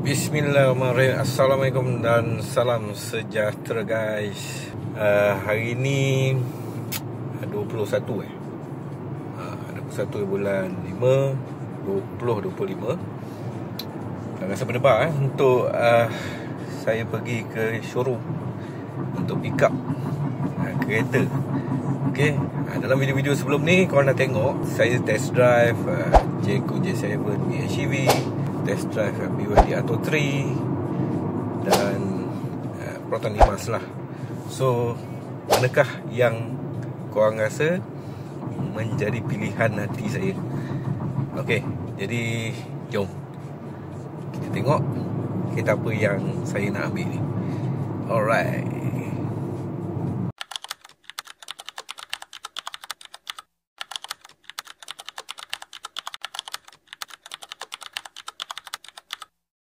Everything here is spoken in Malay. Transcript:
Bismillahirrahmanirrahim. Assalamualaikum dan salam sejahtera guys. Hari ni 21 21 bulan 5 2025. Rasa berdebar untuk saya pergi ke showroom untuk pick up kereta. Okay, dalam video-video sebelum ni korang dah tengok saya test drive Jayco J7 PHEV, test drive BYD Atto 3 dan Proton Limas lah. So, manakah yang korang rasa menjadi pilihan hati saya? Okay, jadi jom kita tengok kereta apa yang saya nak ambil ni. Alright.